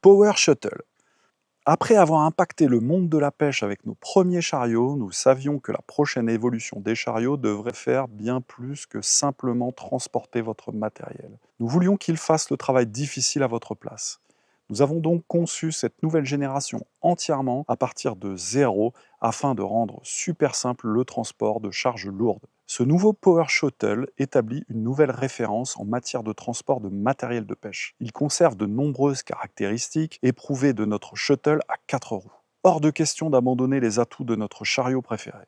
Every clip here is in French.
Power Shuttle. Après avoir impacté le monde de la pêche avec nos premiers chariots, nous savions que la prochaine évolution des chariots devrait faire bien plus que simplement transporter votre matériel. Nous voulions qu'ils fassent le travail difficile à votre place. Nous avons donc conçu cette nouvelle génération entièrement à partir de zéro afin de rendre super simple le transport de charges lourdes. Ce nouveau Power Shuttle établit une nouvelle référence en matière de transport de matériel de pêche. Il conserve de nombreuses caractéristiques éprouvées de notre shuttle à 4 roues. Hors de question d'abandonner les atouts de notre chariot préféré.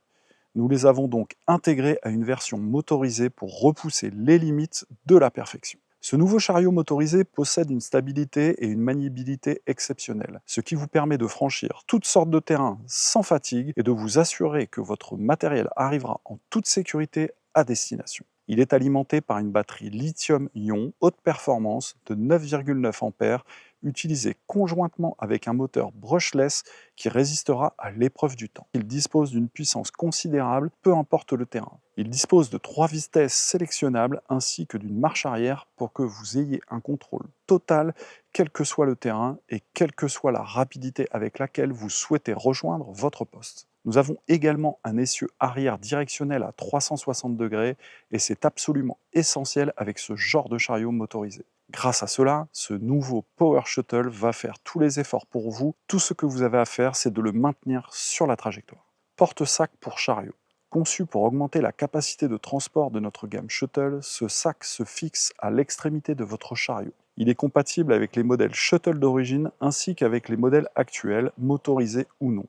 Nous les avons donc intégrés à une version motorisée pour repousser les limites de la perfection. Ce nouveau chariot motorisé possède une stabilité et une maniabilité exceptionnelles, ce qui vous permet de franchir toutes sortes de terrains sans fatigue et de vous assurer que votre matériel arrivera en toute sécurité à destination. Il est alimenté par une batterie lithium-ion haute performance de 9,9 A utilisée conjointement avec un moteur brushless qui résistera à l'épreuve du temps. Il dispose d'une puissance considérable, peu importe le terrain. Il dispose de 3 vitesses sélectionnables ainsi que d'une marche arrière pour que vous ayez un contrôle total quel que soit le terrain et quelle que soit la rapidité avec laquelle vous souhaitez rejoindre votre poste. Nous avons également un essieu arrière directionnel à 360 degrés et c'est absolument essentiel avec ce genre de chariot motorisé. Grâce à cela, ce nouveau Power Shuttle va faire tous les efforts pour vous. Tout ce que vous avez à faire, c'est de le maintenir sur la trajectoire. Porte-sac pour chariot. Conçu pour augmenter la capacité de transport de notre gamme Shuttle, ce sac se fixe à l'extrémité de votre chariot. Il est compatible avec les modèles Shuttle d'origine ainsi qu'avec les modèles actuels, motorisés ou non.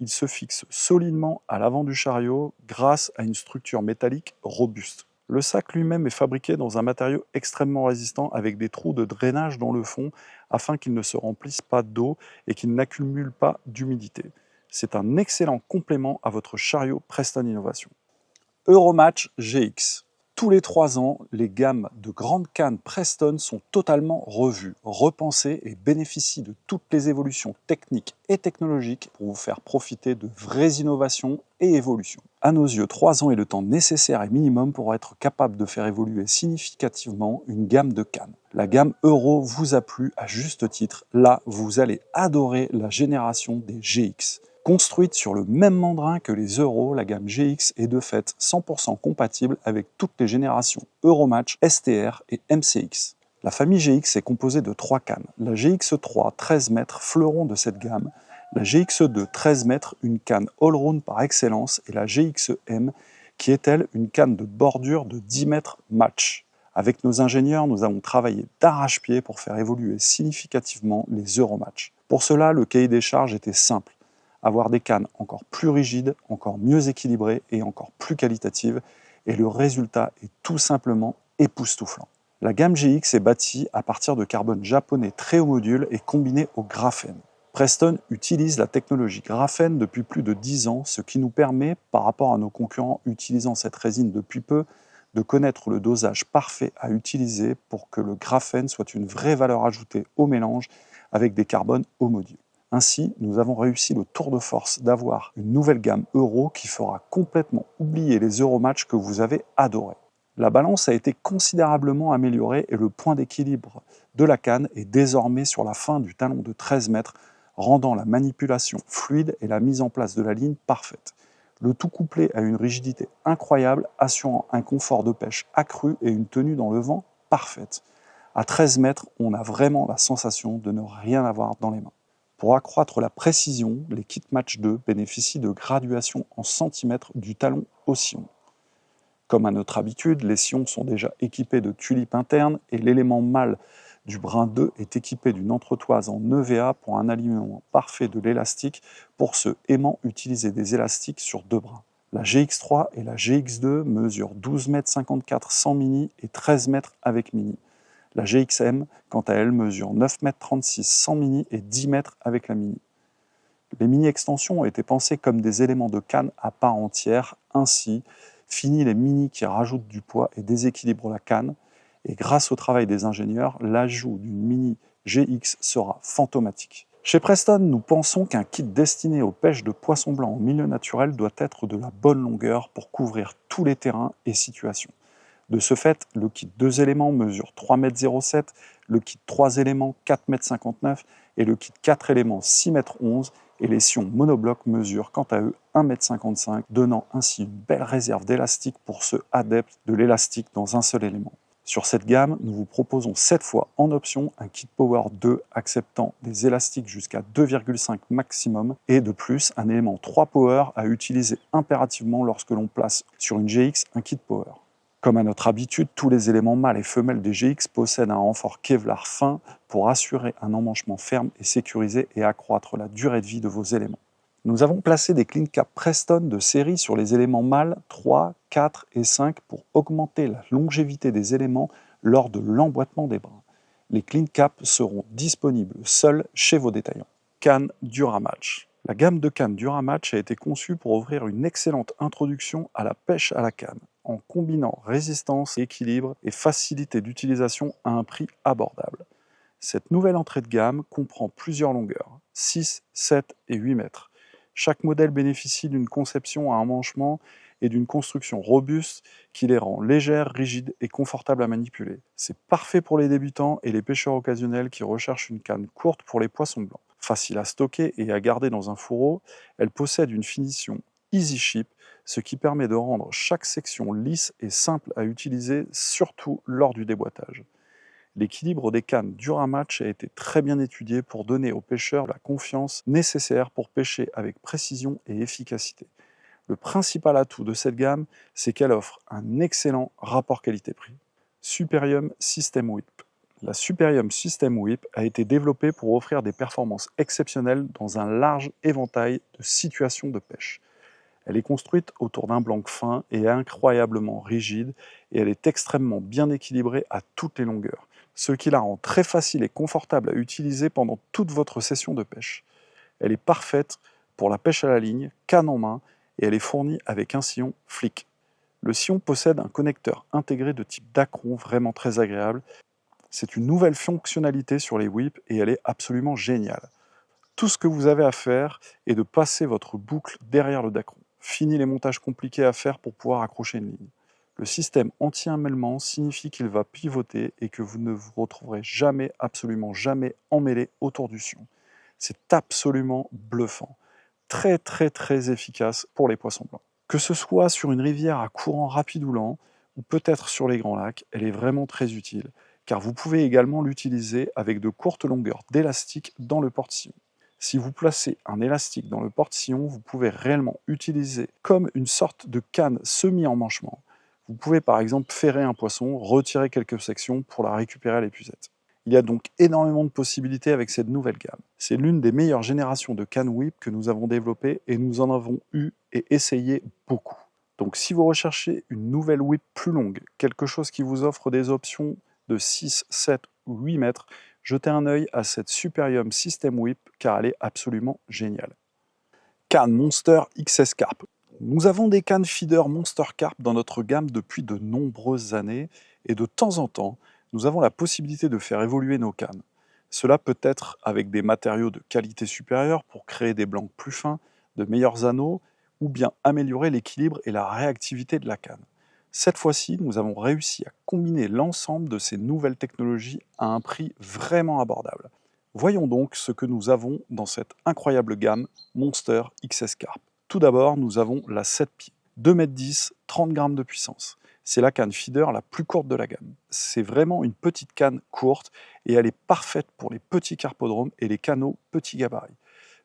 Il se fixe solidement à l'avant du chariot grâce à une structure métallique robuste. Le sac lui-même est fabriqué dans un matériau extrêmement résistant avec des trous de drainage dans le fond afin qu'il ne se remplisse pas d'eau et qu'il n'accumule pas d'humidité. C'est un excellent complément à votre chariot Preston Innovation. Euromatch GX. Tous les 3 ans, les gammes de grandes cannes Preston sont totalement revues, repensées et bénéficient de toutes les évolutions techniques et technologiques pour vous faire profiter de vraies innovations et évolutions. À nos yeux, 3 ans est le temps nécessaire et minimum pour être capable de faire évoluer significativement une gamme de cannes. La gamme Euro vous a plu à juste titre, là vous allez adorer la génération des GX. Construite sur le même mandrin que les Euro, la gamme GX est de fait 100% compatible avec toutes les générations Euromatch, STR et MCX. La famille GX est composée de 3 cannes. La GX3 13 mètres, fleuron de cette gamme, la GX2 13 mètres, une canne all-round par excellence, et la GXM, qui est elle une canne de bordure de 10 mètres match. Avec nos ingénieurs, nous avons travaillé d'arrache-pied pour faire évoluer significativement les Euromatch. Pour cela, le cahier des charges était simple. Avoir des cannes encore plus rigides, encore mieux équilibrées et encore plus qualitatives, et le résultat est tout simplement époustouflant. La gamme GX est bâtie à partir de carbone japonais très haut module et combiné au graphène. Preston utilise la technologie graphène depuis plus de 10 ans, ce qui nous permet, par rapport à nos concurrents utilisant cette résine depuis peu, de connaître le dosage parfait à utiliser pour que le graphène soit une vraie valeur ajoutée au mélange avec des carbones haut module. Ainsi, nous avons réussi le tour de force d'avoir une nouvelle gamme Euro qui fera complètement oublier les Euromatch que vous avez adorés. La balance a été considérablement améliorée et le point d'équilibre de la canne est désormais sur la fin du talon de 13 mètres, rendant la manipulation fluide et la mise en place de la ligne parfaite. Le tout couplé à une rigidité incroyable, assurant un confort de pêche accru et une tenue dans le vent parfaite. À 13 mètres, on a vraiment la sensation de ne rien avoir dans les mains. Pour accroître la précision, les kits Match 2 bénéficient de graduations en centimètres du talon au sillon. Comme à notre habitude, les sillons sont déjà équipés de tulipes internes et l'élément mâle du brin 2 est équipé d'une entretoise en EVA pour un alignement parfait de l'élastique pour ceux aimant utiliser des élastiques sur 2 brins. La GX3 et la GX2 mesurent 12,54 m sans mini et 13 m avec mini. La GXM, quant à elle, mesure 9,36 m sans mini et 10 m avec la mini. Les mini-extensions ont été pensées comme des éléments de canne à part entière, ainsi, fini les mini qui rajoutent du poids et déséquilibrent la canne, et grâce au travail des ingénieurs, l'ajout d'une mini GX sera fantomatique. Chez Preston, nous pensons qu'un kit destiné aux pêches de poissons blancs en milieu naturel doit être de la bonne longueur pour couvrir tous les terrains et situations. De ce fait, le kit 2 éléments mesure 3,07 m, le kit 3 éléments 4,59 m et le kit 4 éléments 6,11 m, et les sions monoblocs mesurent quant à eux 1,55 m, donnant ainsi une belle réserve d'élastique pour ceux adeptes de l'élastique dans un seul élément. Sur cette gamme, nous vous proposons cette fois en option un kit Power 2 acceptant des élastiques jusqu'à 2,5 maximum et de plus un élément 3 Power à utiliser impérativement lorsque l'on place sur une GX un kit Power. Comme à notre habitude, tous les éléments mâles et femelles des GX possèdent un renfort Kevlar fin pour assurer un emmanchement ferme et sécurisé et accroître la durée de vie de vos éléments. Nous avons placé des clean caps Preston de série sur les éléments mâles 3, 4 et 5 pour augmenter la longévité des éléments lors de l'emboîtement des brins. Les clean caps seront disponibles seuls chez vos détaillants. Canne Duramatch. La gamme de cannes Duramatch a été conçue pour offrir une excellente introduction à la pêche à la canne, en combinant résistance, équilibre et facilité d'utilisation à un prix abordable. Cette nouvelle entrée de gamme comprend plusieurs longueurs, 6, 7 et 8 mètres. Chaque modèle bénéficie d'une conception à emmanchement et d'une construction robuste qui les rend légères, rigides et confortables à manipuler. C'est parfait pour les débutants et les pêcheurs occasionnels qui recherchent une canne courte pour les poissons blancs. Facile à stocker et à garder dans un fourreau, elle possède une finition Easy Ship, ce qui permet de rendre chaque section lisse et simple à utiliser, surtout lors du déboîtage. L'équilibre des cannes Duramatch a été très bien étudié pour donner aux pêcheurs la confiance nécessaire pour pêcher avec précision et efficacité. Le principal atout de cette gamme, c'est qu'elle offre un excellent rapport qualité-prix. Superium System Whip. La Superium System Whip a été développée pour offrir des performances exceptionnelles dans un large éventail de situations de pêche. Elle est construite autour d'un blanc fin et incroyablement rigide, et elle est extrêmement bien équilibrée à toutes les longueurs, ce qui la rend très facile et confortable à utiliser pendant toute votre session de pêche. Elle est parfaite pour la pêche à la ligne, canne en main, et elle est fournie avec un sillon Flick. Le sillon possède un connecteur intégré de type Dacron vraiment très agréable. C'est une nouvelle fonctionnalité sur les whips et elle est absolument géniale. Tout ce que vous avez à faire est de passer votre boucle derrière le Dacron. Fini les montages compliqués à faire pour pouvoir accrocher une ligne. Le système anti-emmêlement signifie qu'il va pivoter et que vous ne vous retrouverez jamais, absolument jamais, emmêlé autour du sillon. C'est absolument bluffant. Très efficace pour les poissons blancs. Que ce soit sur une rivière à courant rapide ou lent, ou peut-être sur les grands lacs, elle est vraiment très utile, car vous pouvez également l'utiliser avec de courtes longueurs d'élastique dans le porte-sillon. Si vous placez un élastique dans le porte-sillon, vous pouvez réellement utiliser comme une sorte de canne semi-emmanchement. Vous pouvez par exemple ferrer un poisson, retirer quelques sections pour la récupérer à l'épuisette. Il y a donc énormément de possibilités avec cette nouvelle gamme. C'est l'une des meilleures générations de cannes whip que nous avons développées et nous en avons eu et essayé beaucoup. Donc si vous recherchez une nouvelle whip plus longue, quelque chose qui vous offre des options de 6, 7 ou 8 mètres, jetez un œil à cette Superium System Whip car elle est absolument géniale. Canne Monster XS Carp. Nous avons des cannes feeder Monster Carp dans notre gamme depuis de nombreuses années et de temps en temps, nous avons la possibilité de faire évoluer nos cannes. Cela peut être avec des matériaux de qualité supérieure pour créer des blancs plus fins, de meilleurs anneaux ou bien améliorer l'équilibre et la réactivité de la canne. Cette fois-ci, nous avons réussi à combiner l'ensemble de ces nouvelles technologies à un prix vraiment abordable. Voyons donc ce que nous avons dans cette incroyable gamme Monster XS Carp. Tout d'abord, nous avons la 7 pieds, 2,10 m, 30 g de puissance. C'est la canne feeder la plus courte de la gamme. C'est vraiment une petite canne courte et elle est parfaite pour les petits carpodromes et les canots petits gabarits.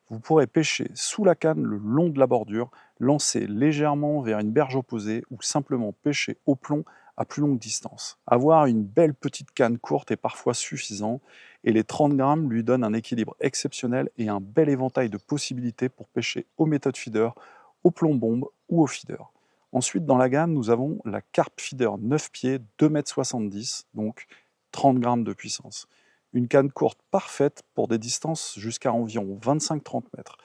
Vous pourrez pêcher sous la canne le long de la bordure, lancer légèrement vers une berge opposée ou simplement pêcher au plomb à plus longue distance. Avoir une belle petite canne courte est parfois suffisant et les 30 grammes lui donnent un équilibre exceptionnel et un bel éventail de possibilités pour pêcher aux méthodes feeder, au plomb bombe ou au feeder. Ensuite, dans la gamme, nous avons la Carp Feeder 9 pieds, 2,70 m, donc 30 grammes de puissance. Une canne courte parfaite pour des distances jusqu'à environ 25-30 mètres.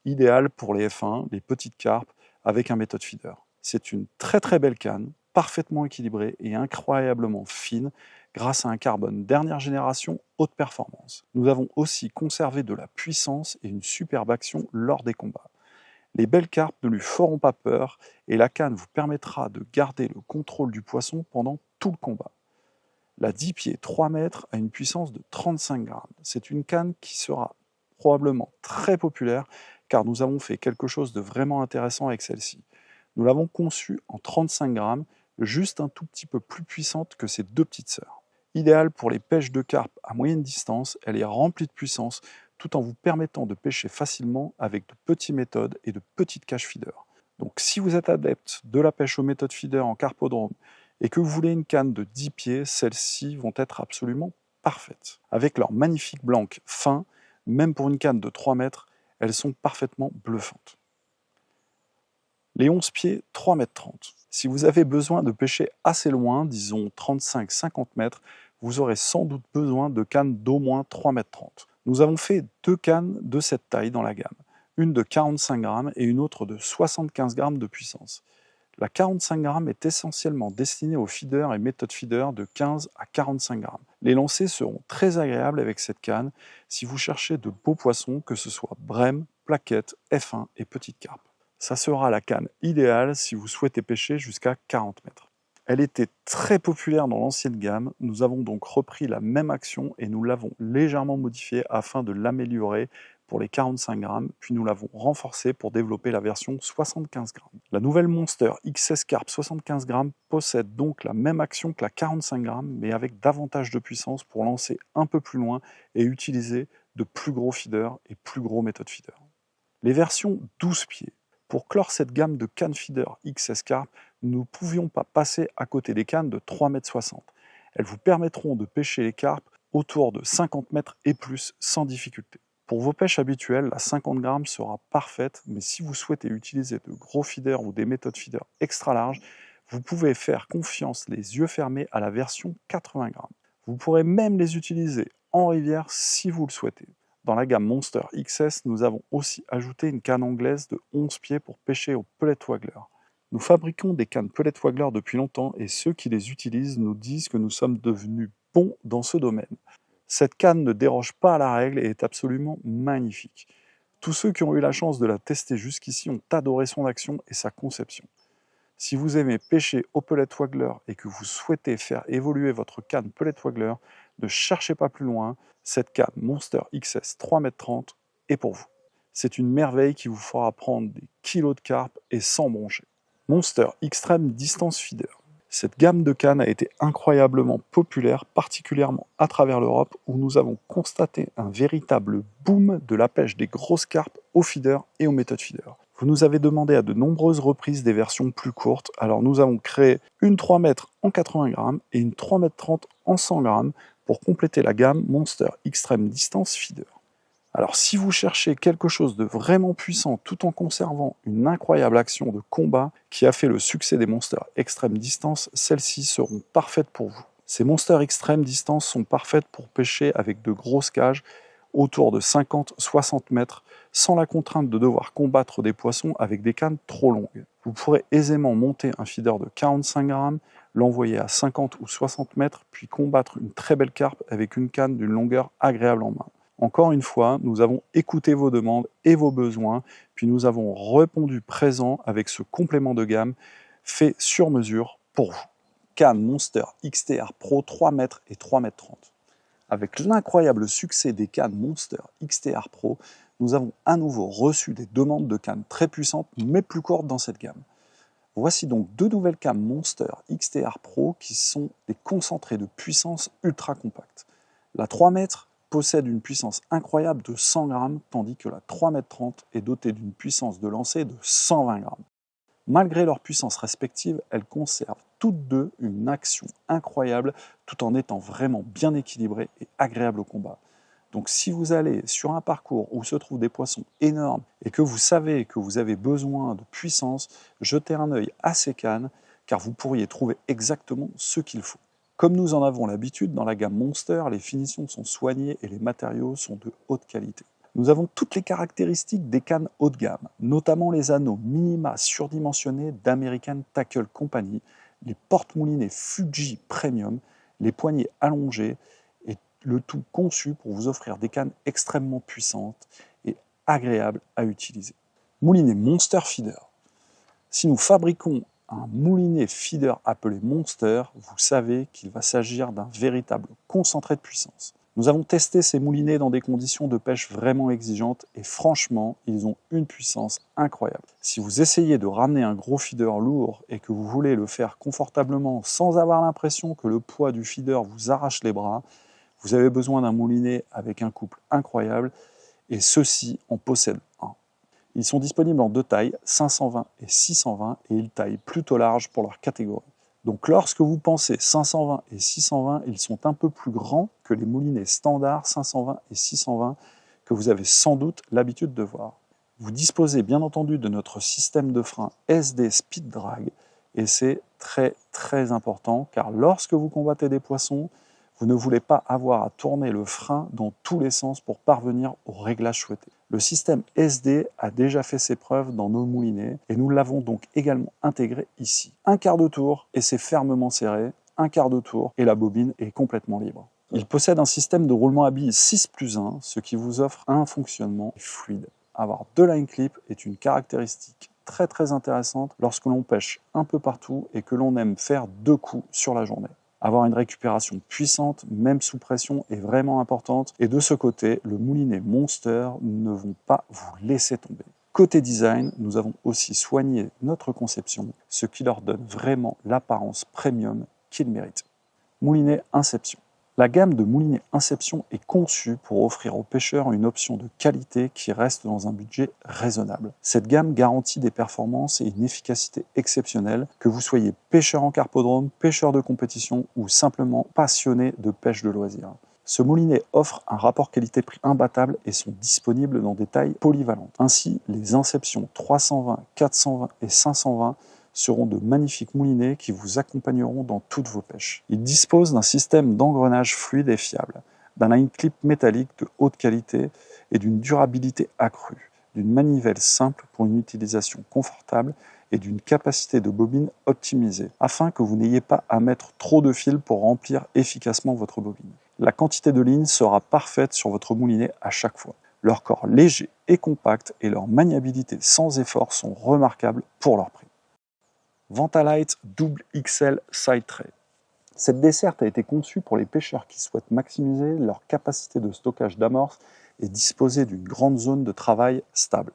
Idéale pour les F1, les petites carpes, avec un méthode feeder. C'est une très belle canne, parfaitement équilibrée et incroyablement fine, grâce à un carbone dernière génération haute performance. Nous avons aussi conservé de la puissance et une superbe action lors des combats. Les belles carpes ne lui feront pas peur et la canne vous permettra de garder le contrôle du poisson pendant tout le combat. La 10 pieds 3 mètres a une puissance de 35 grammes. C'est une canne qui sera probablement très populaire car nous avons fait quelque chose de vraiment intéressant avec celle-ci. Nous l'avons conçue en 35 grammes, juste un tout petit peu plus puissante que ses deux petites sœurs. Idéale pour les pêches de carpe à moyenne distance, elle est remplie de puissance tout en vous permettant de pêcher facilement avec de petites méthodes et de petites cages feeder. Donc si vous êtes adepte de la pêche aux méthodes feeder en carpodrome et que vous voulez une canne de 10 pieds, celles-ci vont être absolument parfaites. Avec leur magnifique blanc fin, même pour une canne de 3 mètres, elles sont parfaitement bluffantes. Les 11 pieds, 3 mètres 30. Si vous avez besoin de pêcher assez loin, disons 35-50 mètres, vous aurez sans doute besoin de cannes d'au moins 3 mètres 30. Nous avons fait deux cannes de cette taille dans la gamme, une de 45 grammes et une autre de 75 grammes de puissance. La 45 grammes est essentiellement destinée aux feeders et méthodes feeder de 15 à 45 grammes. Les lancers seront très agréables avec cette canne si vous cherchez de beaux poissons, que ce soit brème, plaquettes, F1 et petites carpes. Ça sera la canne idéale si vous souhaitez pêcher jusqu'à 40 mètres. Elle était très populaire dans l'ancienne gamme, nous avons donc repris la même action et nous l'avons légèrement modifiée afin de l'améliorer pour les 45 grammes, puis nous l'avons renforcée pour développer la version 75 grammes. La nouvelle Monster XS Carp 75 grammes possède donc la même action que la 45 grammes, mais avec davantage de puissance pour lancer un peu plus loin et utiliser de plus gros feeders et plus gros méthodes feeder. Les versions 12 pieds. Pour clore cette gamme de cannes feeder XS Carp, nous ne pouvions pas passer à côté des cannes de 3,60 m. Elles vous permettront de pêcher les carpes autour de 50 mètres et plus sans difficulté. Pour vos pêches habituelles, la 50 grammes sera parfaite, mais si vous souhaitez utiliser de gros feeders ou des méthodes feeder extra larges, vous pouvez faire confiance les yeux fermés à la version 80 grammes. Vous pourrez même les utiliser en rivière si vous le souhaitez. Dans la gamme Monster XS, nous avons aussi ajouté une canne anglaise de 11 pieds pour pêcher au pellet waggler. Nous fabriquons des cannes pellet waggler depuis longtemps et ceux qui les utilisent nous disent que nous sommes devenus bons dans ce domaine. Cette canne ne déroge pas à la règle et est absolument magnifique. Tous ceux qui ont eu la chance de la tester jusqu'ici ont adoré son action et sa conception. Si vous aimez pêcher au pellet waggler et que vous souhaitez faire évoluer votre canne pellet waggler, ne cherchez pas plus loin, cette canne Monster XS 3,30 m est pour vous. C'est une merveille qui vous fera prendre des kilos de carpe et sans broncher. Monster Extreme Distance Feeder. Cette gamme de cannes a été incroyablement populaire, particulièrement à travers l'Europe, où nous avons constaté un véritable boom de la pêche des grosses carpes au feeder et aux méthodes feeder. Vous nous avez demandé à de nombreuses reprises des versions plus courtes, alors nous avons créé une 3 mètres en 80 grammes et une 3 mètres 30 en 100 grammes pour compléter la gamme Monster Extreme Distance Feeder. Alors si vous cherchez quelque chose de vraiment puissant tout en conservant une incroyable action de combat qui a fait le succès des Monsters Extreme Distance, celles-ci seront parfaites pour vous. Ces Monsters Extreme Distance sont parfaites pour pêcher avec de grosses cages autour de 50-60 mètres sans la contrainte de devoir combattre des poissons avec des cannes trop longues. Vous pourrez aisément monter un feeder de 45 grammes, l'envoyer à 50 ou 60 mètres, puis combattre une très belle carpe avec une canne d'une longueur agréable en main. Encore une fois, nous avons écouté vos demandes et vos besoins, puis nous avons répondu présent avec ce complément de gamme fait sur mesure pour vous. Canne Monster XTR Pro 3 mètres et 3 mètres 30. Avec l'incroyable succès des cannes Monster XTR Pro, nous avons à nouveau reçu des demandes de cannes très puissantes mais plus courtes dans cette gamme. Voici donc deux nouvelles cannes Monster XTR Pro qui sont des concentrés de puissance ultra compacts. La 3 mètres possède une puissance incroyable de 100 grammes, tandis que la 3,30 m est dotée d'une puissance de lancer de 120 grammes. Malgré leur puissance respective, elles conservent toutes deux une action incroyable tout en étant vraiment bien équilibrées et agréables au combat. Donc si vous allez sur un parcours où se trouvent des poissons énormes et que vous savez que vous avez besoin de puissance, jetez un œil à ces cannes car vous pourriez trouver exactement ce qu'il faut. Comme nous en avons l'habitude, dans la gamme Monster, les finitions sont soignées et les matériaux sont de haute qualité. Nous avons toutes les caractéristiques des cannes haut de gamme, notamment les anneaux minima surdimensionnés d'American Tackle Company, les porte-moulinets Fuji Premium, les poignées allongées, et le tout conçu pour vous offrir des cannes extrêmement puissantes et agréables à utiliser. Moulinet Monster Feeder. Si nous fabriquons un moulinet feeder appelé Monster, vous savez qu'il va s'agir d'un véritable concentré de puissance. Nous avons testé ces moulinets dans des conditions de pêche vraiment exigeantes et franchement, ils ont une puissance incroyable. Si vous essayez de ramener un gros feeder lourd et que vous voulez le faire confortablement sans avoir l'impression que le poids du feeder vous arrache les bras, vous avez besoin d'un moulinet avec un couple incroyable et ceux-ci en possèdent un. Ils sont disponibles en deux tailles, 520 et 620, et ils taillent plutôt large pour leur catégorie. Donc lorsque vous pensez 520 et 620, ils sont un peu plus grands que les moulinets standards 520 et 620 que vous avez sans doute l'habitude de voir. Vous disposez bien entendu de notre système de frein SD Speed Drag, et c'est très important, car lorsque vous combattez des poissons, vous ne voulez pas avoir à tourner le frein dans tous les sens pour parvenir au réglage souhaité. Le système SD a déjà fait ses preuves dans nos moulinets et nous l'avons donc également intégré ici. Un quart de tour et c'est fermement serré, un quart de tour et la bobine est complètement libre. Il possède un système de roulement à billes 6+1, ce qui vous offre un fonctionnement fluide. Avoir deux line clips est une caractéristique très intéressante lorsque l'on pêche un peu partout et que l'on aime faire 2 coups sur la journée. Avoir une récupération puissante, même sous pression, est vraiment importante. Et de ce côté, le moulinet Monster ne vont pas vous laisser tomber. Côté design, nous avons aussi soigné notre conception, ce qui leur donne vraiment l'apparence premium qu'ils méritent. Moulinet Inception. La gamme de moulinets Inception est conçue pour offrir aux pêcheurs une option de qualité qui reste dans un budget raisonnable. Cette gamme garantit des performances et une efficacité exceptionnelle, que vous soyez pêcheur en carpodrome, pêcheur de compétition ou simplement passionné de pêche de loisir. Ce moulinet offre un rapport qualité-prix imbattable et sont disponibles dans des tailles polyvalentes. Ainsi, les Inception 320, 420 et 520 seront de magnifiques moulinets qui vous accompagneront dans toutes vos pêches. Ils disposent d'un système d'engrenage fluide et fiable, d'un line clip métallique de haute qualité et d'une durabilité accrue, d'une manivelle simple pour une utilisation confortable et d'une capacité de bobine optimisée, afin que vous n'ayez pas à mettre trop de fil pour remplir efficacement votre bobine. La quantité de ligne sera parfaite sur votre moulinet à chaque fois. Leur corps léger et compact et leur maniabilité sans effort sont remarquables pour leur prix. Vantalite Double XL Side Tray. Cette desserte a été conçue pour les pêcheurs qui souhaitent maximiser leur capacité de stockage d'amorces et disposer d'une grande zone de travail stable.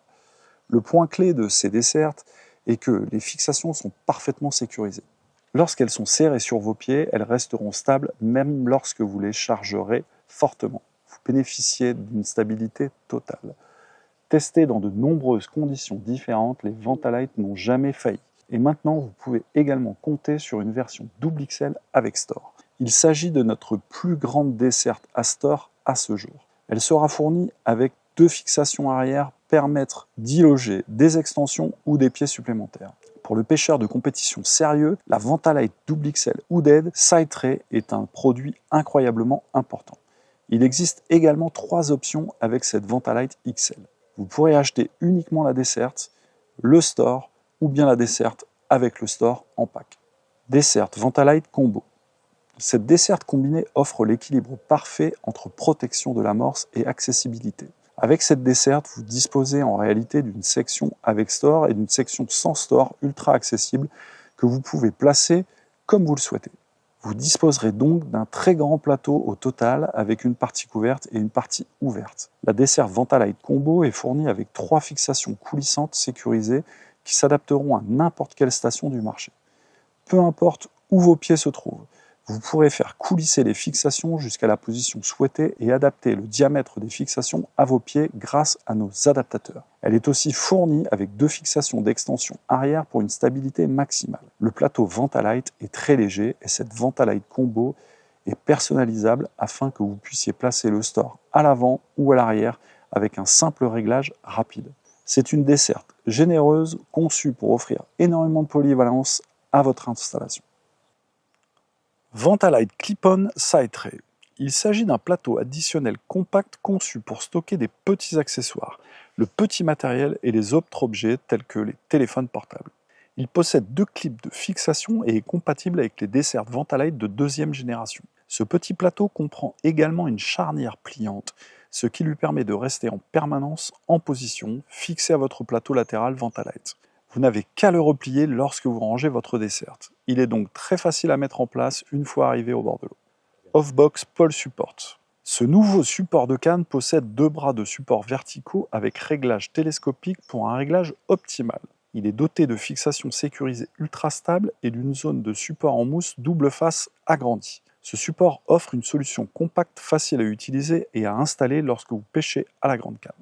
Le point clé de ces dessertes est que les fixations sont parfaitement sécurisées. Lorsqu'elles sont serrées sur vos pieds, elles resteront stables même lorsque vous les chargerez fortement. Vous bénéficiez d'une stabilité totale. Testés dans de nombreuses conditions différentes, les Vantalite n'ont jamais failli. Et maintenant, vous pouvez également compter sur une version double XL avec store. Il s'agit de notre plus grande desserte à store à ce jour. Elle sera fournie avec 2 fixations arrière permettre d'y loger des extensions ou des pieds supplémentaires. Pour le pêcheur de compétition sérieux, la Vantalite Double XL Hooded Side Tray est un produit incroyablement important. Il existe également 3 options avec cette Vantalite XL. Vous pourrez acheter uniquement la desserte, le store ou bien la desserte avec le store en pack. Desserte Vantalite Combo. Cette desserte combinée offre l'équilibre parfait entre protection de l'amorce et accessibilité. Avec cette desserte, vous disposez en réalité d'une section avec store et d'une section sans store ultra accessible que vous pouvez placer comme vous le souhaitez. Vous disposerez donc d'un très grand plateau au total avec une partie couverte et une partie ouverte. La desserte Vantalite Combo est fournie avec 3 fixations coulissantes sécurisées qui s'adapteront à n'importe quelle station du marché. Peu importe où vos pieds se trouvent, vous pourrez faire coulisser les fixations jusqu'à la position souhaitée et adapter le diamètre des fixations à vos pieds grâce à nos adaptateurs. Elle est aussi fournie avec 2 fixations d'extension arrière pour une stabilité maximale. Le plateau Vantalite est très léger et cette Vantalite Combo est personnalisable afin que vous puissiez placer le store à l'avant ou à l'arrière avec un simple réglage rapide. C'est une desserte généreuse conçue pour offrir énormément de polyvalence à votre installation. Vantalite Clip-On Side Tray. Il s'agit d'un plateau additionnel compact conçu pour stocker des petits accessoires, le petit matériel et les autres objets tels que les téléphones portables. Il possède 2 clips de fixation et est compatible avec les dessertes Vantalite de 2e génération. Ce petit plateau comprend également une charnière pliante, ce qui lui permet de rester en permanence en position, fixé à votre plateau latéral Ventalite. Vous n'avez qu'à le replier lorsque vous rangez votre dessert. Il est donc très facile à mettre en place une fois arrivé au bord de l'eau. Off-Box Pole Support. Ce nouveau support de canne possède 2 bras de support verticaux avec réglage télescopique pour un réglage optimal. Il est doté de fixations sécurisées ultra stables et d'une zone de support en mousse double face agrandie. Ce support offre une solution compacte facile à utiliser et à installer lorsque vous pêchez à la grande canne.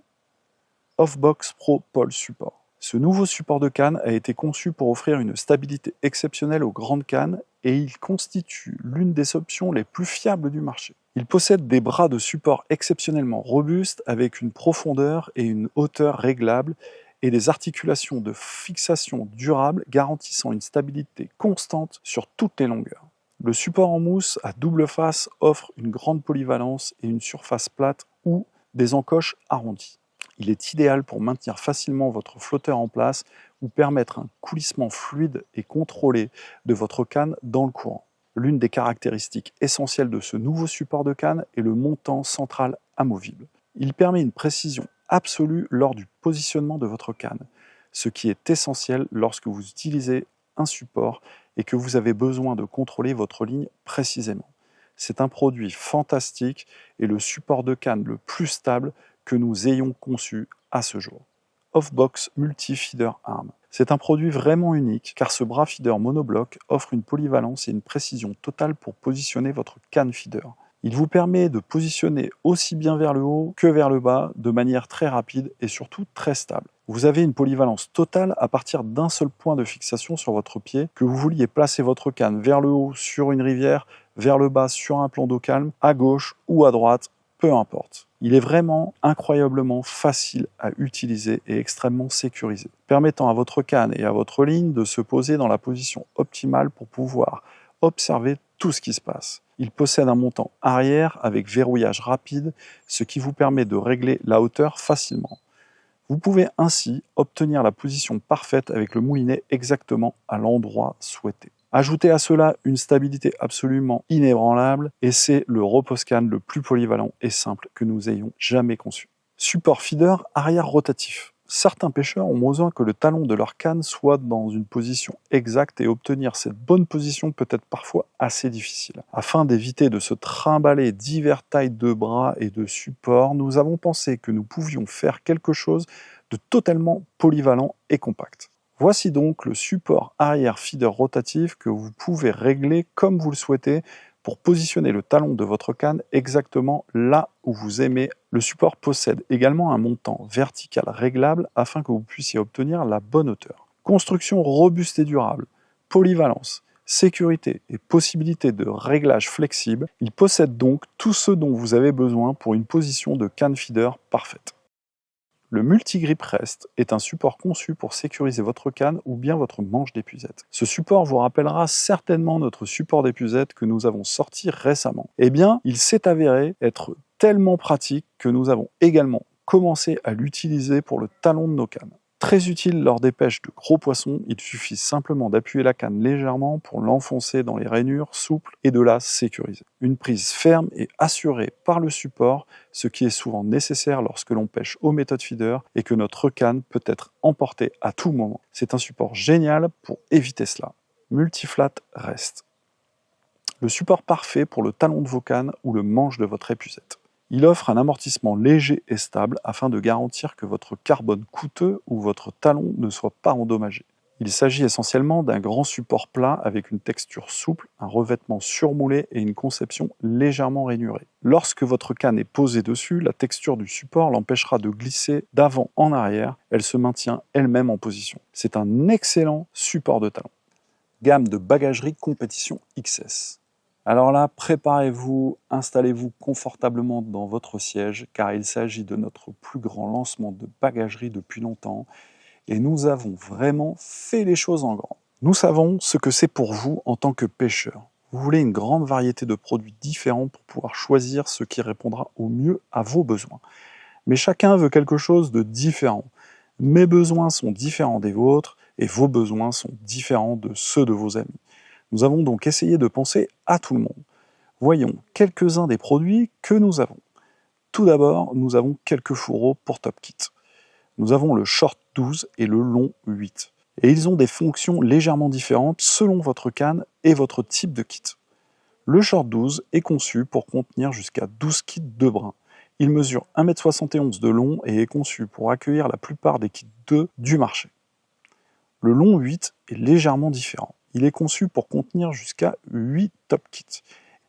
Off-Box Pro Pole Support. Ce nouveau support de canne a été conçu pour offrir une stabilité exceptionnelle aux grandes cannes et il constitue l'une des options les plus fiables du marché. Il possède des bras de support exceptionnellement robustes avec une profondeur et une hauteur réglables et des articulations de fixation durables garantissant une stabilité constante sur toutes les longueurs. Le support en mousse à double face offre une grande polyvalence et une surface plate ou des encoches arrondies. Il est idéal pour maintenir facilement votre flotteur en place ou permettre un coulissement fluide et contrôlé de votre canne dans le courant. L'une des caractéristiques essentielles de ce nouveau support de canne est le montant central amovible. Il permet une précision absolue lors du positionnement de votre canne, ce qui est essentiel lorsque vous utilisez un support et que vous avez besoin de contrôler votre ligne précisément. C'est un produit fantastique et le support de canne le plus stable que nous ayons conçu à ce jour. Off-Box Multi-Feeder Arm. C'est un produit vraiment unique car ce bras feeder monobloc offre une polyvalence et une précision totale pour positionner votre canne feeder. Il vous permet de positionner aussi bien vers le haut que vers le bas de manière très rapide et surtout très stable. Vous avez une polyvalence totale à partir d'un seul point de fixation sur votre pied, que vous vouliez placer votre canne vers le haut sur une rivière, vers le bas sur un plan d'eau calme, à gauche ou à droite, peu importe. Il est vraiment incroyablement facile à utiliser et extrêmement sécurisé, permettant à votre canne et à votre ligne de se poser dans la position optimale pour pouvoir observer tout ce qui se passe. Il possède un montant arrière avec verrouillage rapide, ce qui vous permet de régler la hauteur facilement. Vous pouvez ainsi obtenir la position parfaite avec le moulinet exactement à l'endroit souhaité. Ajoutez à cela une stabilité absolument inébranlable et c'est le repose-canne le plus polyvalent et simple que nous ayons jamais conçu. Support feeder arrière rotatif. Certains pêcheurs ont besoin que le talon de leur canne soit dans une position exacte et obtenir cette bonne position peut être parfois assez difficile. Afin d'éviter de se trimballer divers tailles de bras et de supports, nous avons pensé que nous pouvions faire quelque chose de totalement polyvalent et compact. Voici donc le support arrière feeder rotatif que vous pouvez régler comme vous le souhaitez pour positionner le talon de votre canne exactement là où vous aimez. Le support possède également un montant vertical réglable afin que vous puissiez obtenir la bonne hauteur. Construction robuste et durable, polyvalence, sécurité et possibilité de réglage flexible, il possède donc tout ce dont vous avez besoin pour une position de canne feeder parfaite. Le Multi-Grip Rest est un support conçu pour sécuriser votre canne ou bien votre manche d'épuisette. Ce support vous rappellera certainement notre support d'épuisette que nous avons sorti récemment. Eh bien, il s'est avéré être tellement pratique que nous avons également commencé à l'utiliser pour le talon de nos cannes. Très utile lors des pêches de gros poissons, il suffit simplement d'appuyer la canne légèrement pour l'enfoncer dans les rainures souples et de la sécuriser. Une prise ferme et assurée par le support, ce qui est souvent nécessaire lorsque l'on pêche aux méthodes feeder et que notre canne peut être emportée à tout moment. C'est un support génial pour éviter cela. Multiflat Rest. Le support parfait pour le talon de vos cannes ou le manche de votre épuisette. Il offre un amortissement léger et stable afin de garantir que votre carbone coûteux ou votre talon ne soit pas endommagé. Il s'agit essentiellement d'un grand support plat avec une texture souple, un revêtement surmoulé et une conception légèrement rainurée. Lorsque votre canne est posée dessus, la texture du support l'empêchera de glisser d'avant en arrière, elle se maintient elle-même en position. C'est un excellent support de talon. Gamme de bagagerie compétition XS. Alors là, préparez-vous, installez-vous confortablement dans votre siège car il s'agit de notre plus grand lancement de bagagerie depuis longtemps et nous avons vraiment fait les choses en grand. Nous savons ce que c'est pour vous en tant que pêcheur. Vous voulez une grande variété de produits différents pour pouvoir choisir ce qui répondra au mieux à vos besoins. Mais chacun veut quelque chose de différent. Mes besoins sont différents des vôtres et vos besoins sont différents de ceux de vos amis. Nous avons donc essayé de penser à tout le monde. Voyons quelques-uns des produits que nous avons. Tout d'abord, nous avons quelques fourreaux pour Top Kit. Nous avons le Short 12 et le Long 8. Et ils ont des fonctions légèrement différentes selon votre canne et votre type de kit. Le Short 12 est conçu pour contenir jusqu'à 12 kits de brin. Il mesure 1,71 m de long et est conçu pour accueillir la plupart des kits 2 du marché. Le Long 8 est légèrement différent. Il est conçu pour contenir jusqu'à 8 top kits.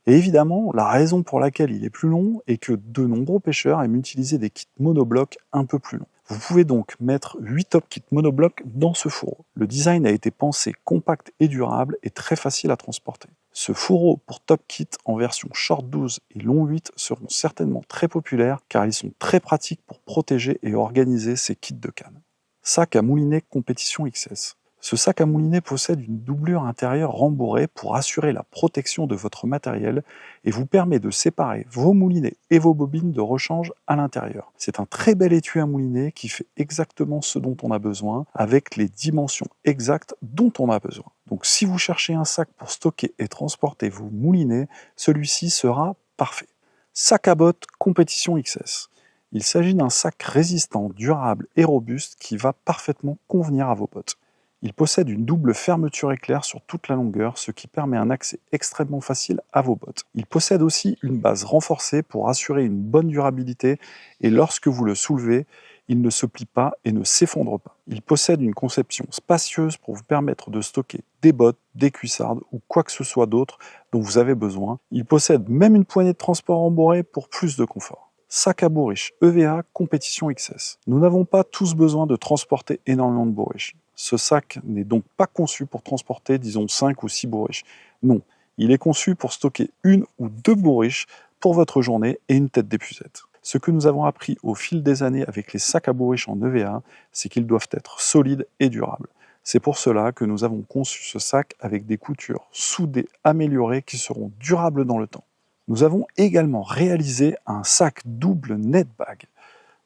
Et évidemment, la raison pour laquelle il est plus long est que de nombreux pêcheurs aiment utiliser des kits monoblocs un peu plus longs. Vous pouvez donc mettre 8 top kits monoblocs dans ce fourreau. Le design a été pensé compact et durable et très facile à transporter. Ce fourreau pour top kit en version Short 12 et Long 8 seront certainement très populaires car ils sont très pratiques pour protéger et organiser ces kits de canne. Sac à moulinet Compétition XS. Ce sac à moulinet possède une doublure intérieure rembourrée pour assurer la protection de votre matériel et vous permet de séparer vos moulinets et vos bobines de rechange à l'intérieur. C'est un très bel étui à moulinet qui fait exactement ce dont on a besoin avec les dimensions exactes dont on a besoin. Donc si vous cherchez un sac pour stocker et transporter vos moulinets, celui-ci sera parfait. Sac à bottes Compétition XS. Il s'agit d'un sac résistant, durable et robuste qui va parfaitement convenir à vos bottes. Il possède une double fermeture éclair sur toute la longueur, ce qui permet un accès extrêmement facile à vos bottes. Il possède aussi une base renforcée pour assurer une bonne durabilité et lorsque vous le soulevez, il ne se plie pas et ne s'effondre pas. Il possède une conception spacieuse pour vous permettre de stocker des bottes, des cuissardes ou quoi que ce soit d'autre dont vous avez besoin. Il possède même une poignée de transport rembourrée pour plus de confort. Sac à bourriche EVA Compétition XS. Nous n'avons pas tous besoin de transporter énormément de bourriches. Ce sac n'est donc pas conçu pour transporter, disons, 5 ou 6 bourriches. Non, il est conçu pour stocker 1 ou 2 bourriches pour votre journée et une tête d'épuisette. Ce que nous avons appris au fil des années avec les sacs à bourriches en EVA, c'est qu'ils doivent être solides et durables. C'est pour cela que nous avons conçu ce sac avec des coutures soudées améliorées qui seront durables dans le temps. Nous avons également réalisé un sac double net bag.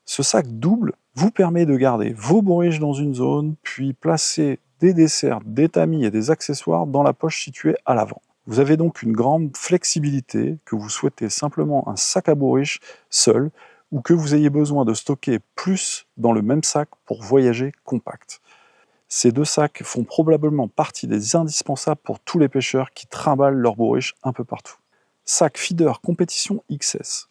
Ce sac double vous permet de garder vos bourriches dans une zone, puis placer des desserts, des tamis et des accessoires dans la poche située à l'avant. Vous avez donc une grande flexibilité, que vous souhaitez simplement un sac à bourriches seul, ou que vous ayez besoin de stocker plus dans le même sac pour voyager compact. Ces deux sacs font probablement partie des indispensables pour tous les pêcheurs qui trimballent leurs bourriches un peu partout. Sac feeder Compétition XS.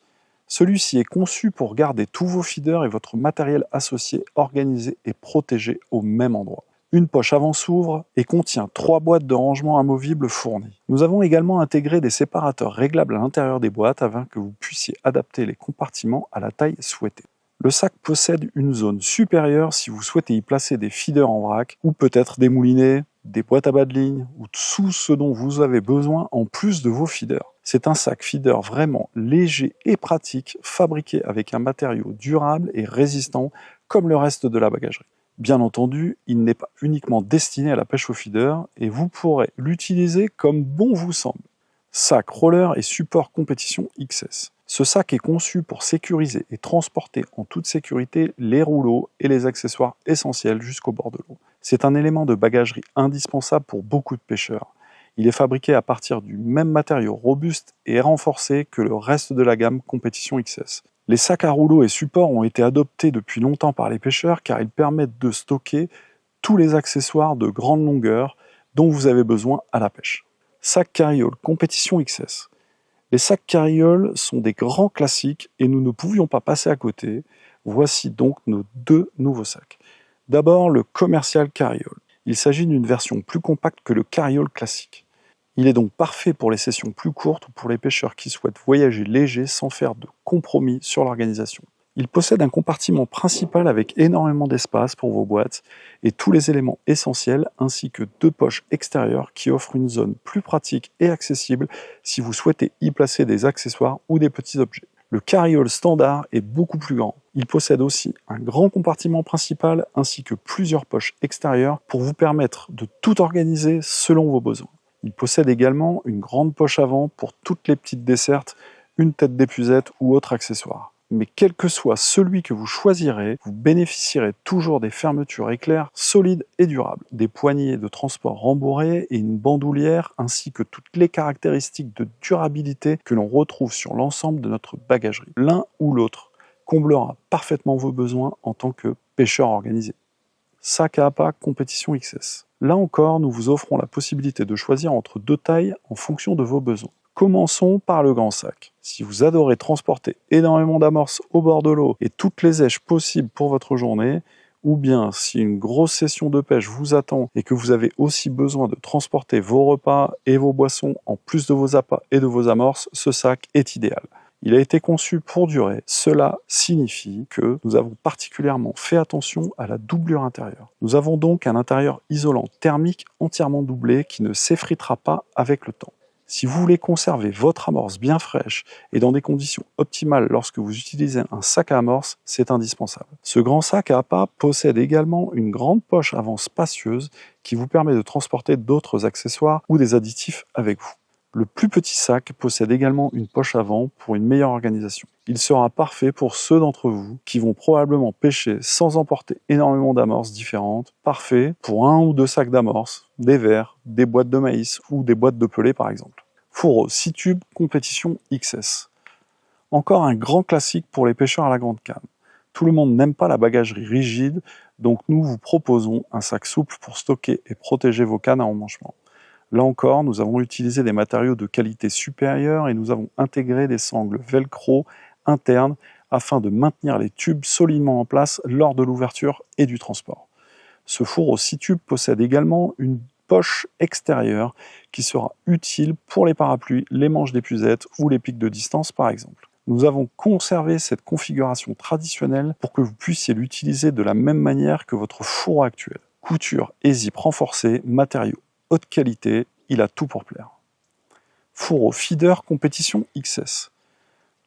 Celui-ci est conçu pour garder tous vos feeders et votre matériel associé organisés et protégés au même endroit. Une poche avant s'ouvre et contient 3 boîtes de rangement amovibles fournies. Nous avons également intégré des séparateurs réglables à l'intérieur des boîtes afin que vous puissiez adapter les compartiments à la taille souhaitée. Le sac possède une zone supérieure si vous souhaitez y placer des feeders en vrac ou peut-être des moulinets, des boîtes à bas de ligne ou tout ce dont vous avez besoin en plus de vos feeders. C'est un sac feeder vraiment léger et pratique, fabriqué avec un matériau durable et résistant comme le reste de la bagagerie. Bien entendu, il n'est pas uniquement destiné à la pêche au feeder et vous pourrez l'utiliser comme bon vous semble. Sac roller et support Compétition XS. Ce sac est conçu pour sécuriser et transporter en toute sécurité les rouleaux et les accessoires essentiels jusqu'au bord de l'eau. C'est un élément de bagagerie indispensable pour beaucoup de pêcheurs. Il est fabriqué à partir du même matériau robuste et renforcé que le reste de la gamme Compétition XS. Les sacs à rouleaux et supports ont été adoptés depuis longtemps par les pêcheurs car ils permettent de stocker tous les accessoires de grande longueur dont vous avez besoin à la pêche. Sac carriole Compétition XS. Les sacs carriole sont des grands classiques et nous ne pouvions pas passer à côté. Voici donc nos 2 nouveaux sacs. D'abord, le Commercial Carriole. Il s'agit d'une version plus compacte que le carriole classique. Il est donc parfait pour les sessions plus courtes ou pour les pêcheurs qui souhaitent voyager léger sans faire de compromis sur l'organisation. Il possède un compartiment principal avec énormément d'espace pour vos boîtes et tous les éléments essentiels ainsi que 2 poches extérieures qui offrent une zone plus pratique et accessible si vous souhaitez y placer des accessoires ou des petits objets. Le carriole standard est beaucoup plus grand. Il possède aussi un grand compartiment principal ainsi que plusieurs poches extérieures pour vous permettre de tout organiser selon vos besoins. Il possède également une grande poche avant pour toutes les petites dessertes, une tête d'épuisette ou autre accessoire. Mais quel que soit celui que vous choisirez, vous bénéficierez toujours des fermetures éclairs solides et durables, des poignées de transport rembourrées et une bandoulière ainsi que toutes les caractéristiques de durabilité que l'on retrouve sur l'ensemble de notre bagagerie. L'un ou l'autre comblera parfaitement vos besoins en tant que pêcheur organisé. Sac à appât Compétition XS. Là encore, nous vous offrons la possibilité de choisir entre deux tailles en fonction de vos besoins. Commençons par le grand sac. Si vous adorez transporter énormément d'amorces au bord de l'eau et toutes les èches possibles pour votre journée, ou bien si une grosse session de pêche vous attend et que vous avez aussi besoin de transporter vos repas et vos boissons en plus de vos appâts et de vos amorces, ce sac est idéal. Il a été conçu pour durer. Cela signifie que nous avons particulièrement fait attention à la doublure intérieure. Nous avons donc un intérieur isolant thermique entièrement doublé qui ne s'effritera pas avec le temps. Si vous voulez conserver votre amorce bien fraîche et dans des conditions optimales lorsque vous utilisez un sac à amorce, c'est indispensable. Ce grand sac à appât possède également une grande poche avant spacieuse qui vous permet de transporter d'autres accessoires ou des additifs avec vous. Le plus petit sac possède également une poche avant pour une meilleure organisation. Il sera parfait pour ceux d'entre vous qui vont probablement pêcher sans emporter énormément d'amorces différentes. Parfait pour un ou deux sacs d'amorces, des verres, des boîtes de maïs ou des boîtes de pelés par exemple. Fourreau 6 tubes Compétition XS. Encore un grand classique pour les pêcheurs à la grande canne. Tout le monde n'aime pas la bagagerie rigide, donc nous vous proposons un sac souple pour stocker et protéger vos cannes à emmanchement. Là encore, nous avons utilisé des matériaux de qualité supérieure et nous avons intégré des sangles velcro internes afin de maintenir les tubes solidement en place lors de l'ouverture et du transport. Ce fourreau 6 tubes possède également une poche extérieure qui sera utile pour les parapluies, les manches d'épuisette ou les pics de distance par exemple. Nous avons conservé cette configuration traditionnelle pour que vous puissiez l'utiliser de la même manière que votre fourreau actuel. Couture et zip renforcés, matériaux haute qualité, il a tout pour plaire. Fourreau Feeder Compétition XS.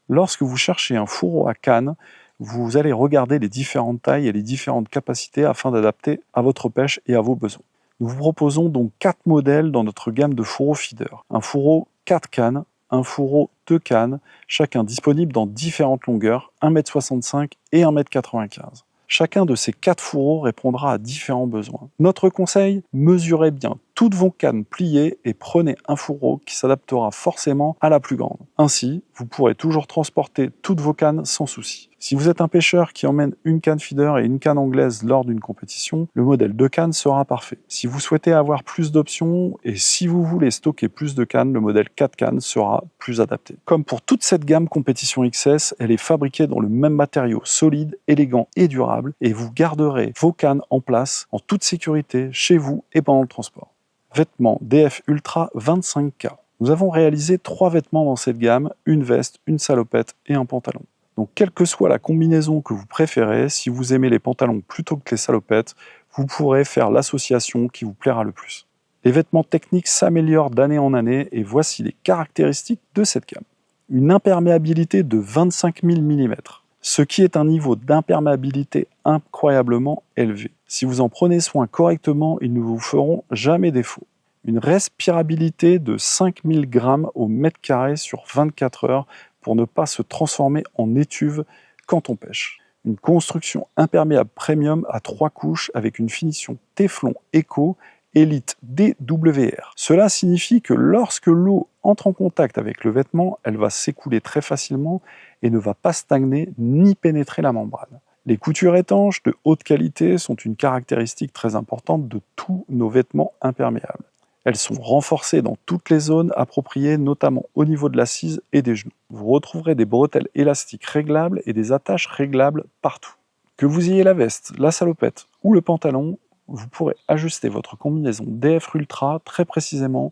Lorsque vous cherchez un fourreau à canne, vous allez regarder les différentes tailles et les différentes capacités afin d'adapter à votre pêche et à vos besoins. Nous vous proposons donc 4 modèles dans notre gamme de fourreaux feeder. Un fourreau 4 cannes, un fourreau 2 cannes, chacun disponible dans différentes longueurs, 1,65 m et 1,95 m. Chacun de ces 4 fourreaux répondra à différents besoins. Notre conseil, mesurez bien toutes vos cannes pliées et prenez un fourreau qui s'adaptera forcément à la plus grande. Ainsi, vous pourrez toujours transporter toutes vos cannes sans souci. Si vous êtes un pêcheur qui emmène une canne feeder et une canne anglaise lors d'une compétition, le modèle 2 cannes sera parfait. Si vous souhaitez avoir plus d'options et si vous voulez stocker plus de cannes, le modèle 4 cannes sera plus adapté. Comme pour toute cette gamme Compétition XS, elle est fabriquée dans le même matériau solide, élégant et durable et vous garderez vos cannes en place en toute sécurité chez vous et pendant le transport. Vêtements DF Ultra 25K. Nous avons réalisé 3 vêtements dans cette gamme, une veste, une salopette et un pantalon. Donc quelle que soit la combinaison que vous préférez, si vous aimez les pantalons plutôt que les salopettes, vous pourrez faire l'association qui vous plaira le plus. Les vêtements techniques s'améliorent d'année en année et voici les caractéristiques de cette gamme. Une imperméabilité de 25 000 mm, ce qui est un niveau d'imperméabilité incroyablement élevé. Si vous en prenez soin correctement, ils ne vous feront jamais défaut. Une respirabilité de 5000 g au mètre carré sur 24 heures pour ne pas se transformer en étuve quand on pêche. Une construction imperméable premium à 3 couches avec une finition Téflon Eco Elite DWR. Cela signifie que lorsque l'eau entre en contact avec le vêtement, elle va s'écouler très facilement et ne va pas stagner ni pénétrer la membrane. Les coutures étanches de haute qualité sont une caractéristique très importante de tous nos vêtements imperméables. Elles sont renforcées dans toutes les zones appropriées, notamment au niveau de l'assise et des genoux. Vous retrouverez des bretelles élastiques réglables et des attaches réglables partout. Que vous ayez la veste, la salopette ou le pantalon, vous pourrez ajuster votre combinaison DF Ultra très précisément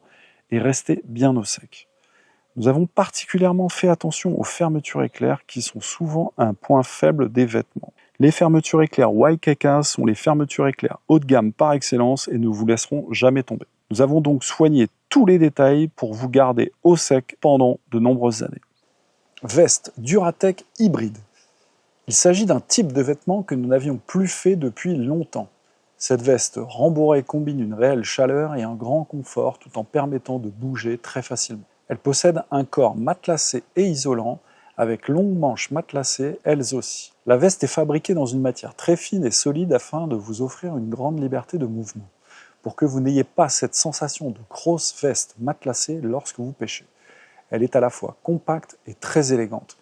et rester bien au sec. Nous avons particulièrement fait attention aux fermetures éclairs qui sont souvent un point faible des vêtements. Les fermetures éclairs Waikaka sont les fermetures éclairs haut de gamme par excellence et ne vous laisseront jamais tomber. Nous avons donc soigné tous les détails pour vous garder au sec pendant de nombreuses années. Veste Duratec hybride. Il s'agit d'un type de vêtement que nous n'avions plus fait depuis longtemps. Cette veste rembourrée combine une réelle chaleur et un grand confort tout en permettant de bouger très facilement. Elle possède un corps matelassé et isolant avec longues manches matelassées, elles aussi. La veste est fabriquée dans une matière très fine et solide afin de vous offrir une grande liberté de mouvement, pour que vous n'ayez pas cette sensation de grosse veste matelassée lorsque vous pêchez. Elle est à la fois compacte et très élégante.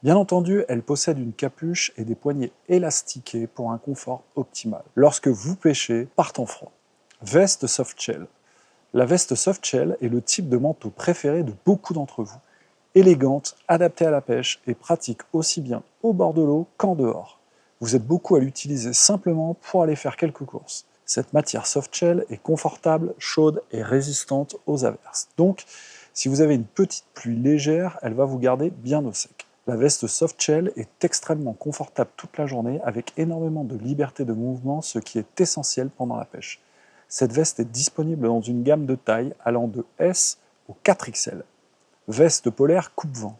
Bien entendu, elle possède une capuche et des poignées élastiquées pour un confort optimal lorsque vous pêchez par temps froid. Veste softshell. La veste softshell est le type de manteau préféré de beaucoup d'entre vous. Élégante, adaptée à la pêche et pratique aussi bien au bord de l'eau qu'en dehors. Vous êtes beaucoup à l'utiliser simplement pour aller faire quelques courses. Cette matière softshell est confortable, chaude et résistante aux averses. Donc, si vous avez une petite pluie légère, elle va vous garder bien au sec. La veste softshell est extrêmement confortable toute la journée avec énormément de liberté de mouvement, ce qui est essentiel pendant la pêche. Cette veste est disponible dans une gamme de tailles allant de S au 4XL. Veste polaire coupe-vent.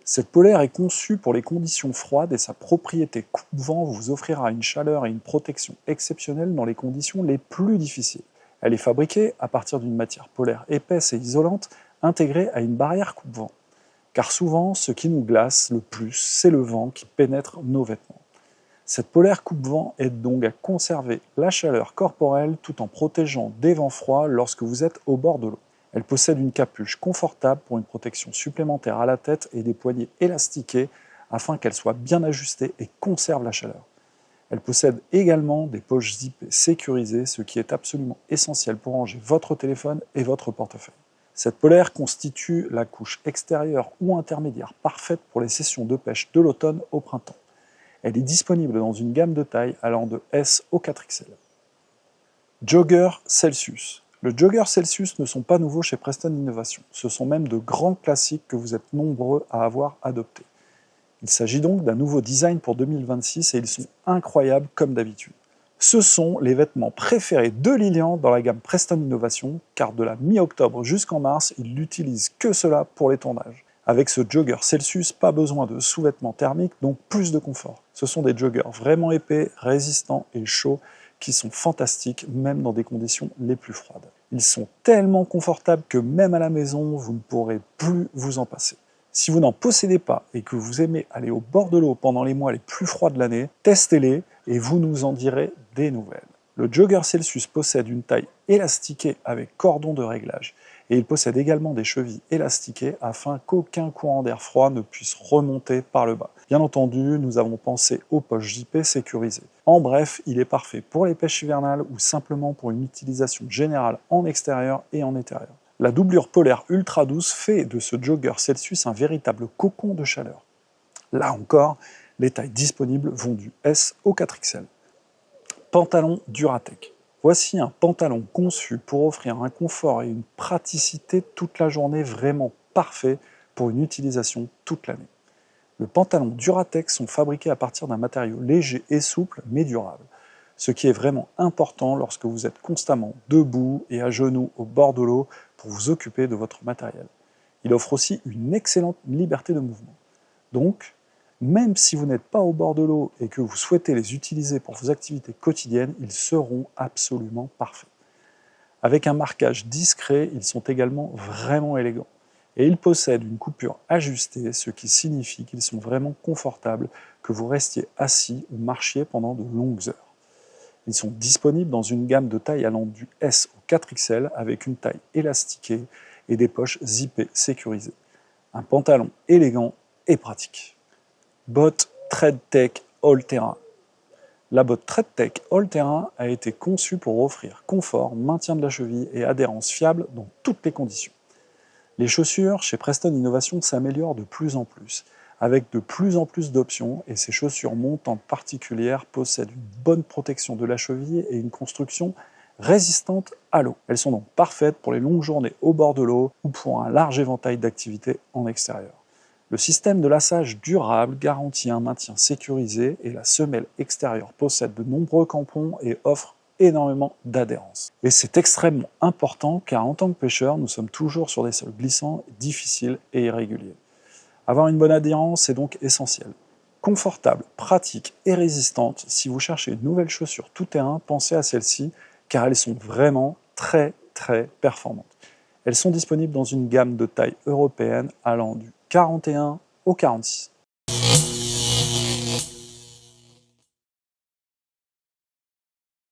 Cette polaire est conçue pour les conditions froides et sa propriété coupe-vent vous offrira une chaleur et une protection exceptionnelles dans les conditions les plus difficiles. Elle est fabriquée à partir d'une matière polaire épaisse et isolante intégrée à une barrière coupe-vent. Car souvent, ce qui nous glace le plus, c'est le vent qui pénètre nos vêtements. Cette polaire coupe-vent aide donc à conserver la chaleur corporelle tout en protégeant des vents froids lorsque vous êtes au bord de l'eau. Elle possède une capuche confortable pour une protection supplémentaire à la tête et des poignées élastiquées afin qu'elle soit bien ajustée et conserve la chaleur. Elle possède également des poches zippées sécurisées, ce qui est absolument essentiel pour ranger votre téléphone et votre portefeuille. Cette polaire constitue la couche extérieure ou intermédiaire parfaite pour les sessions de pêche de l'automne au printemps. Elle est disponible dans une gamme de tailles allant de S au 4XL. Jogger Celsius. Le Jogger Celsius ne sont pas nouveaux chez Preston Innovation. Ce sont même de grands classiques que vous êtes nombreux à avoir adoptés. Il s'agit donc d'un nouveau design pour 2026 et ils sont incroyables comme d'habitude. Ce sont les vêtements préférés de Lilian dans la gamme Preston Innovation, car de la mi-octobre jusqu'en mars, il n'utilise que cela pour les tournages. Avec ce jogger Celsius, pas besoin de sous-vêtements thermiques, donc plus de confort. Ce sont des joggers vraiment épais, résistants et chauds, qui sont fantastiques, même dans des conditions les plus froides. Ils sont tellement confortables que même à la maison, vous ne pourrez plus vous en passer. Si vous n'en possédez pas et que vous aimez aller au bord de l'eau pendant les mois les plus froids de l'année, testez-les et vous nous en direz des nouvelles. Le jogger Celsius possède une taille élastiquée avec cordon de réglage et il possède également des chevilles élastiquées afin qu'aucun courant d'air froid ne puisse remonter par le bas. Bien entendu, nous avons pensé aux poches JP sécurisées. En bref, il est parfait pour les pêches hivernales ou simplement pour une utilisation générale en extérieur et en intérieur. La doublure polaire ultra douce fait de ce jogger Celsius un véritable cocon de chaleur. Là encore, les tailles disponibles vont du S au 4XL. Pantalon Duratec. Voici un pantalon conçu pour offrir un confort et une praticité toute la journée vraiment parfait pour une utilisation toute l'année. Les pantalons Duratec sont fabriqués à partir d'un matériau léger et souple mais durable, ce qui est vraiment important lorsque vous êtes constamment debout et à genoux au bord de l'eau pour vous occuper de votre matériel. Il offre aussi une excellente liberté de mouvement. Donc, même si vous n'êtes pas au bord de l'eau et que vous souhaitez les utiliser pour vos activités quotidiennes, ils seront absolument parfaits. Avec un marquage discret, ils sont également vraiment élégants. Et ils possèdent une coupure ajustée, ce qui signifie qu'ils sont vraiment confortables, que vous restiez assis ou marchiez pendant de longues heures. Ils sont disponibles dans une gamme de tailles allant du S au 4XL avec une taille élastiquée et des poches zippées sécurisées. Un pantalon élégant et pratique. Botte TreadTech All Terrain. La botte TreadTech All Terrain a été conçue pour offrir confort, maintien de la cheville et adhérence fiable dans toutes les conditions. Les chaussures chez Preston Innovation s'améliorent de plus en plus, avec de plus en plus d'options, et ces chaussures montantes particulières possèdent une bonne protection de la cheville et une construction résistante à l'eau. Elles sont donc parfaites pour les longues journées au bord de l'eau ou pour un large éventail d'activités en extérieur. Le système de lassage durable garantit un maintien sécurisé et la semelle extérieure possède de nombreux crampons et offre énormément d'adhérence. Et c'est extrêmement important car en tant que pêcheur, nous sommes toujours sur des sols glissants, difficiles et irréguliers. Avoir une bonne adhérence est donc essentiel. Confortable, pratique et résistante, si vous cherchez une nouvelle chaussure tout-terrain, pensez à celle-ci car elles sont vraiment très performantes. Elles sont disponibles dans une gamme de taille européenne allant du 41 au au 46.